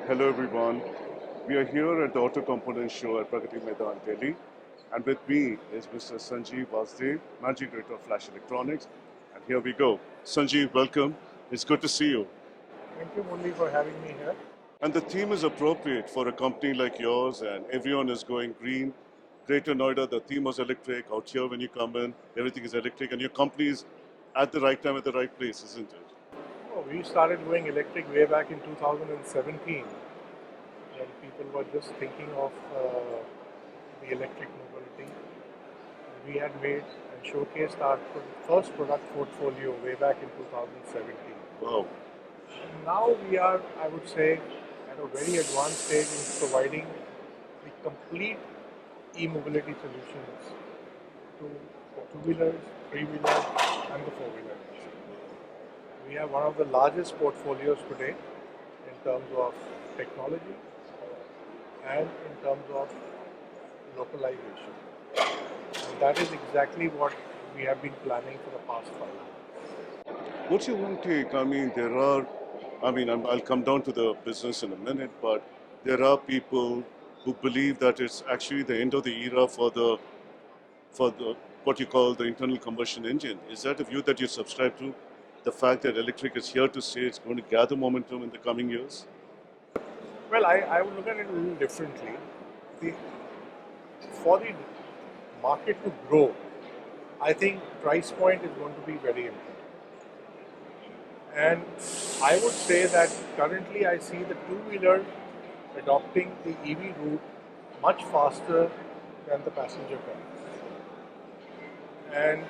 Hello everyone. We are here at the Auto Component Show at Pragati Maidan, Delhi. And with me is Mr. Sanjeev Vasdev, Managing Director of FLASH Electronics. And here we go. Sanjeev, welcome. It's good to see you. Thank you, Murli, for having me here. And the theme is appropriate for a company like yours, and everyone is going green. Greater Noida, the theme was electric. Out here, when you come in, everything is electric, and your company is at the right time, at the right place, isn't it? Oh, we started going electric way back in 2017 when people were just thinking of the electric mobility. We had made and showcased our first product portfolio way back in 2017. Wow. And now we are, I would say, at a very advanced stage in providing the complete e-mobility solutions to two-wheelers, three-wheelers, and the four-wheelers. We have one of the largest portfolios today in terms of technology and in terms of localization. And that is exactly what we have been planning for the past 5 years. What's your one take? I'll come down to the business in a minute, but there are people who believe that it's actually the end of the era for the what you call the internal combustion engine. Is that a view that you subscribe to? The fact that electric is here to stay, it's going to gather momentum in the coming years? Well, I would look at it a little differently. The, for the market to grow, I think price point is going to be very important. And I would say that currently I see the two-wheeler adopting the EV route much faster than the passenger car. And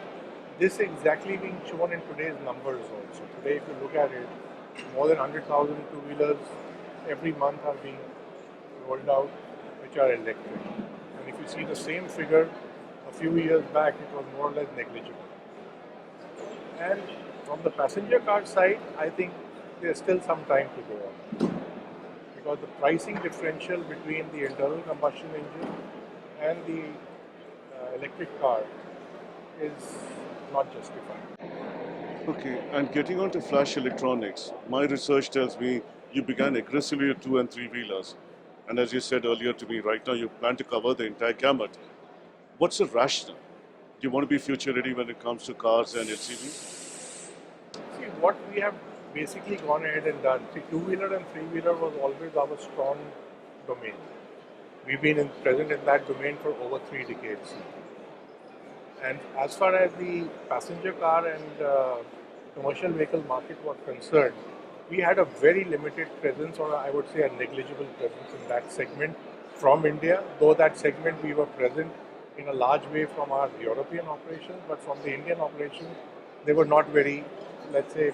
this exactly being shown in today's numbers also. Today, if you look at it, more than 100,000 two-wheelers every month are being rolled out, which are electric. And if you see the same figure a few years back, it was more or less negligible. And from the passenger car side, I think there's still some time to go on. Because the pricing differential between the internal combustion engine and the electric car is not justified. Okay, and getting on to Flash Electronics, my research tells me you began aggressively with two and three wheelers. And as you said earlier to me, right now you plan to cover the entire gamut. What's the rationale? Do you want to be future ready when it comes to cars and LCVs? See, what we have basically gone ahead and done, see, two-wheeler and three-wheeler was always our strong domain. We've been present in that domain for over 3 decades. And as far as the passenger car and commercial vehicle market was concerned, we had a very limited presence, or I would say a negligible presence in that segment from India, though that segment we were present in a large way from our European operations, but from the Indian operations, they were not very, let's say,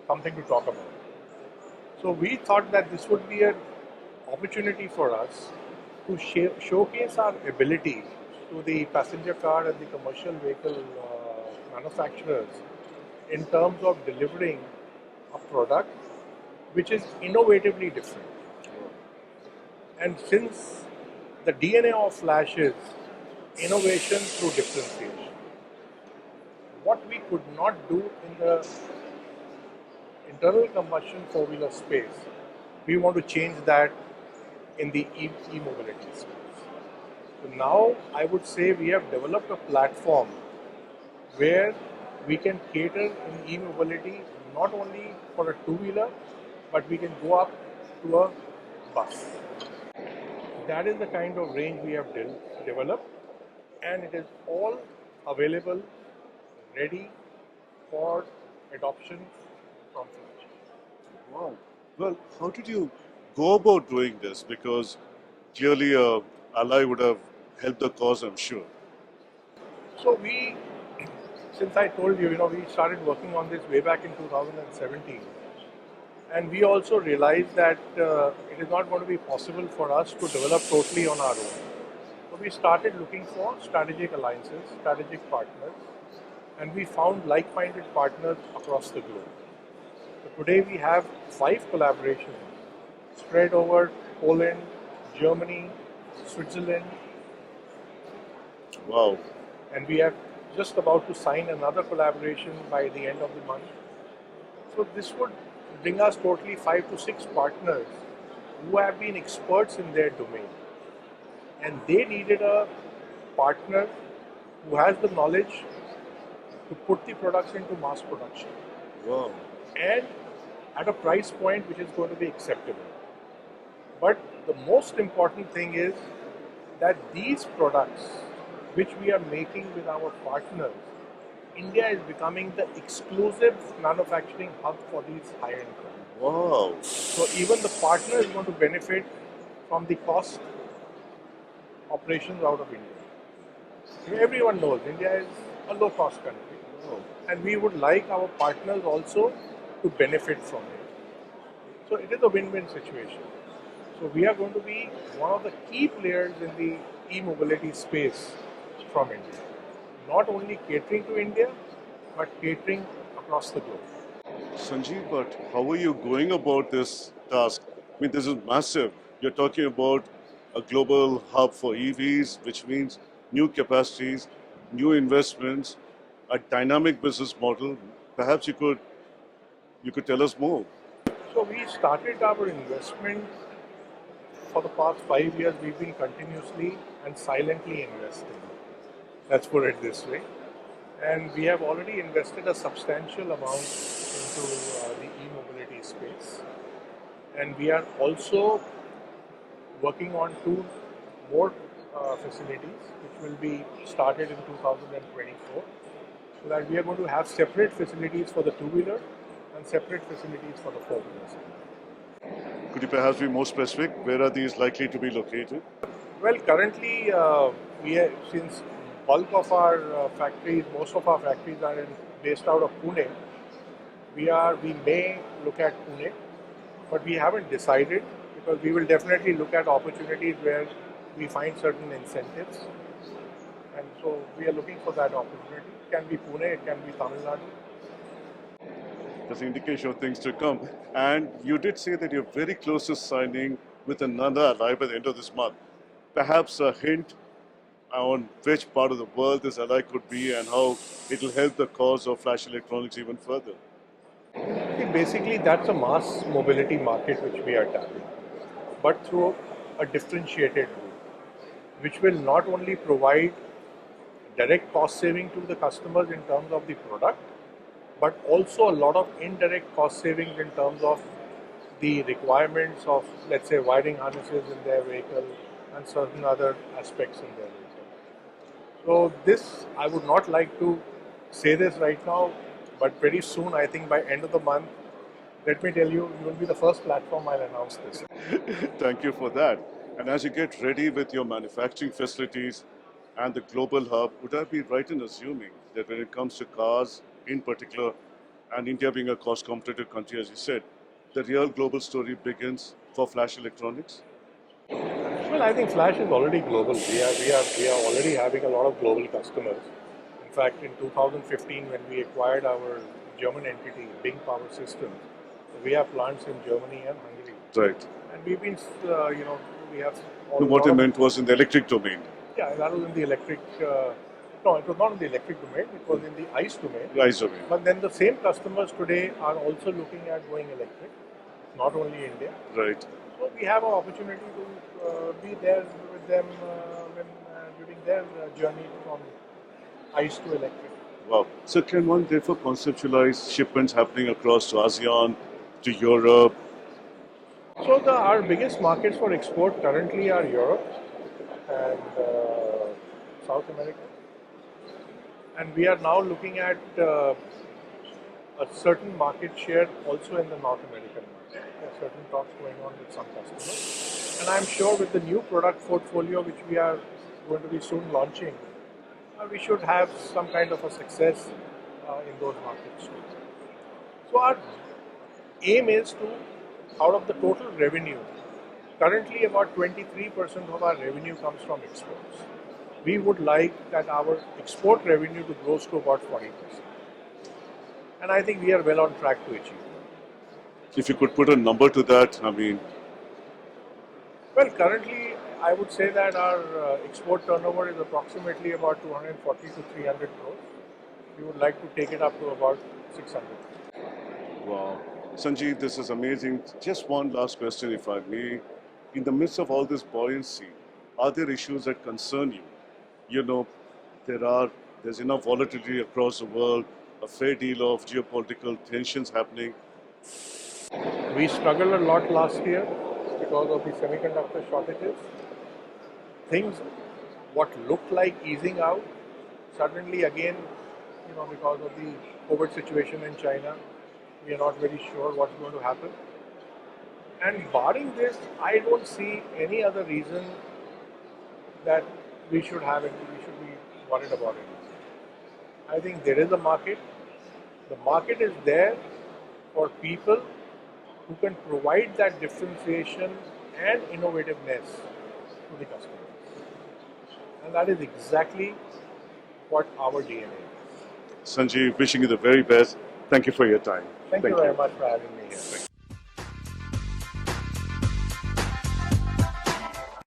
something to talk about. So we thought that this would be an opportunity for us to showcase our ability to the passenger car and the commercial vehicle manufacturers in terms of delivering a product which is innovatively different. And since the DNA of Flash is innovation through differentiation, what we could not do in the internal combustion four-wheeler space, we want to change that in the e-mobility space. So now I would say we have developed a platform where we can cater in e-mobility not only for a two-wheeler, but we can go up to a bus. That is the kind of range we have developed, and it is all available, ready for adoption from Flash. Wow. Well, how did you go about doing this? Because clearly ally would have helped the cause, I'm sure. So since I told you, we started working on this way back in 2017. And we also realized that it is not going to be possible for us to develop totally on our own. So we started looking for strategic alliances, strategic partners, and we found like-minded partners across the globe. So today we have 5 collaborations spread over Poland, Germany, Switzerland, Wow. and we are just about to sign another collaboration by the end of the month. So this would bring us totally 5 to 6 partners who have been experts in their domain, and they needed a partner who has the knowledge to put the products into mass production Wow. and at a price point which is going to be acceptable. But the most important thing is that these products which we are making with our partners, India is becoming the exclusive manufacturing hub for these high-end products. Wow. So even the partner is going to benefit from the cost operations out of India. Everyone knows India is a low-cost country, Wow. and we would like our partners also to benefit from it. So it is a win-win situation. So we are going to be one of the key players in the e-mobility space from India. Not only catering to India, but catering across the globe. Sanjeev, but how are you going about this task? I mean, this is massive. You're talking about a global hub for EVs, which means new capacities, new investments, a dynamic business model. Perhaps you could tell us more. So we started our investment for the past 5 years. We've been continuously and silently investing. Let's put it this way. And we have already invested a substantial amount into the e-mobility space. And we are also working on two more facilities which will be started in 2024, so that we are going to have separate facilities for the two-wheeler and separate facilities for the four-wheelers. Could you perhaps be more specific? Where are these likely to be located? Well, currently, since bulk of our factories, most of our factories are based out of Pune. We may look at Pune, but we haven't decided, because we will definitely look at opportunities where we find certain incentives, and so we are looking for that opportunity. It can be Pune, it can be Tamil Nadu. That's an indication of things to come. And you did say that you're very close to signing with another ally by the end of this month. Perhaps a hint on which part of the world this ally could be and how it will help the cause of flash electronics even further. See, basically, that's a mass mobility market which we are tapping, but through a differentiated route, which will not only provide direct cost saving to the customers in terms of the product, but also a lot of indirect cost savings in terms of the requirements of, let's say, wiring harnesses in their vehicle and certain other aspects in their vehicle. So this, I would not like to say this right now, but very soon, I think by end of the month, let me tell you, you will be the first platform I'll announce this. Thank you for that. And as you get ready with your manufacturing facilities and the global hub, would I be right in assuming that when it comes to cars in particular, and India being a cost competitive country, as you said, the real global story begins for flash electronics? Well, I think Flash is already global. We are already having a lot of global customers. In fact, in 2015, when we acquired our German entity, Bing Power Systems, we have plants in Germany and Hungary. Right. And we've been, we have No, a what lot I of, meant was in the electric domain, yeah, that was in the electric, no, it was not in the electric domain, it was in the ICE domain. the ICE domain. But then the same customers today are also looking at going electric, not only India. Right. So we have an opportunity to be there with them during their journey from ICE to electric. Wow. So can one therefore conceptualize shipments happening across to ASEAN, to Europe? So our biggest markets for export currently are Europe and South America, and we are now looking at a certain market share also in the North American market. There are certain talks going on with some customers, and I'm sure with the new product portfolio which we are going to be soon launching, we should have some kind of a success in those markets too. So our aim is to, out of the total revenue, currently about 23% of our revenue comes from exports. We would like that our export revenue to grow to about 40%. And I think we are well on track to achieve. If you could put a number to that, I mean, Well, currently I would say that our export turnover is approximately about 240 to 300 crores. We would like to take it up to about 600. wow. Sanjeev, this is amazing. Just one last question, if I may. In the midst of all this buoyancy, are there issues that concern you? You know, there's enough volatility across the world, a fair deal of geopolitical tensions happening. We struggled a lot last year because of the semiconductor shortages. Things, what looked like easing out, suddenly again, because of the COVID situation in China, we are not very sure what's going to happen. And barring this, I don't see any other reason that we should have it. We should be worried about it. I think there is a market. The market is there for people who can provide that differentiation and innovativeness to the customer. And that is exactly what our DNA is. Sanjeev, wishing you the very best. Thank you for your time. Thank you very much for having me here.